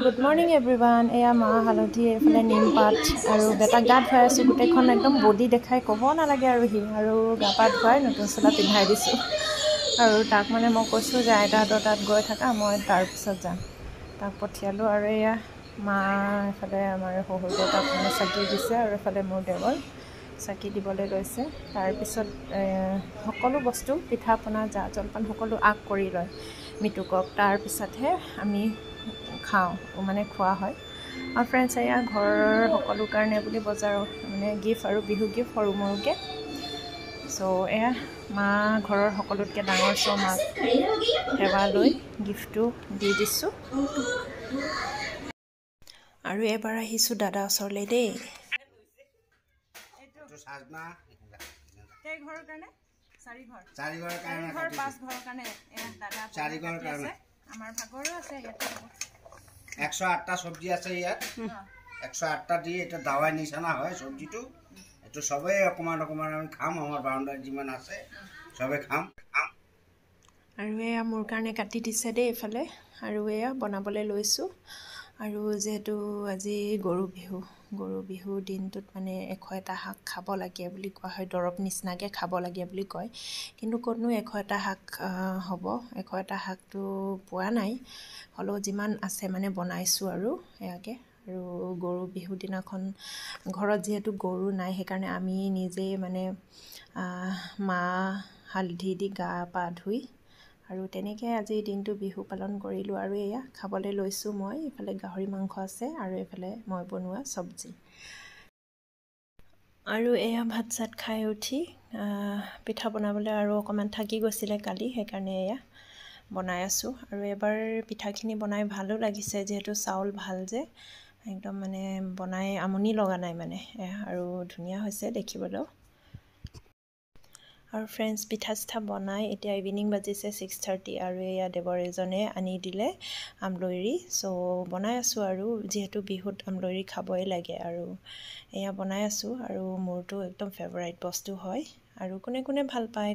Good morning everyone. এয়া মা হালধি এফালে নিম পাত আৰু বেটা গা ধুৱাই আছোঁ গোটেইখন একদম বডি দেখাই ক'ব নালাগে আৰু গা পা ধুৱাই নতুন চোলা পিন্ধাই দিছোঁ আৰু তাক মানে মই কৈছোঁ যে আইতাহঁতৰ তাত গৈ থাকা মই তাৰপিছত যাম তাক পঠিয়ালোঁ আৰু এয়া মা এফালে আমাৰ শহুৰ দেউতাক মানে চাকি দিছে আৰু এফালে মোৰ দেৱৰ চাকি দিবলৈ লৈছে তাৰপিছত সকলো বস্তু পিঠা পনা জা জলপান সকলো আগ কৰি লয় মিতুকক তাৰপিছতহে আমি খাওঁ মানে খোৱা হয় আৰু ফ্ৰেণ্ডছ এয়া ঘৰৰ সকলো কাৰণে বুলি বজাৰৰ মানে গিফ্ট আৰু বিহু গিফ্ট সৰু মৰুকৈ চ' এয়া মা ঘৰৰ সকলোতকৈ ডাঙৰ চ' মাক সেৱা লৈ গিফ্টটো দি দিছোঁ আৰু এবাৰ আহিছোঁ দাদা ওচৰলৈ দেই ঘৰৰ কাৰণে চাৰি ঘৰৰ কাৰণে 5 ঘৰৰ কাৰণে দাদা আমাৰ ভাগৰো আছে ইয়াতে 108টা সবজি আছে ইয়াত 108টা দি এটা দাৱাই নিচিনা হয় সবজিটো এটো সবে অকমান আমি খাম আমাৰ বাউন্ডাৰী যিমান আছে সবে খাম আৰু এয়া মোৰ কাৰণে কাটি দিছে দেই এফালে আৰু এয়া বনাবলৈ লৈছোঁ আৰু যেহেতু আজি গৰু বিহু দিনটোত মানে 100টা শাক খাব লাগে বুলি কোৱা হয় দৰৱ নিচিনাকৈ খাব লাগে বুলি কয় কিন্তু ক'তনো 100টা শাক হ'ব 100টা শাকটো পোৱা নাই হ'লেও যিমান আছে মানে বনাইছোঁ আৰু এয়াকৈ আৰু গৰু বিহু দিনাখন ঘৰত যিহেতু গৰু নাই সেইকাৰণে আমি নিজেই মানে মাহ হালধি দি গা পা ধুই আৰু তেনেকৈ আজি দিনটো বিহু পালন কৰিলোঁ আৰু এয়া খাবলৈ লৈছোঁ মই এইফালে গাহৰি মাংস আছে আৰু এইফালে মই বনোৱা চব্জি আৰু এয়া ভাত চাত খাই উঠি পিঠা বনাবলৈ আৰু অকণমান থাকি গৈছিলে কালি সেইকাৰণে এয়া বনাই আছোঁ আৰু এবাৰ পিঠাখিনি বনাই ভালো লাগিছে যিহেতু চাউল ভাল যে একদম মানে বনাই আমনি লগা নাই মানে আৰু ধুনীয়া হৈছে দেখিবলৈও আৰু ফ্ৰেণ্ডছ পিঠা চিঠা বনাই এতিয়া ইভিনিং বাজিছে 6:30 আৰু এয়া দেৱৰ এজনে আনি দিলে আমলৰি চ' বনাই আছোঁ আৰু যিহেতু বিহুত আমলৰি খাবই লাগে আৰু এয়া বনাই আছোঁ আৰু মোৰতো একদম ফেভাৰাইট বস্তু হয় আৰু কোনে কোনে ভাল পায়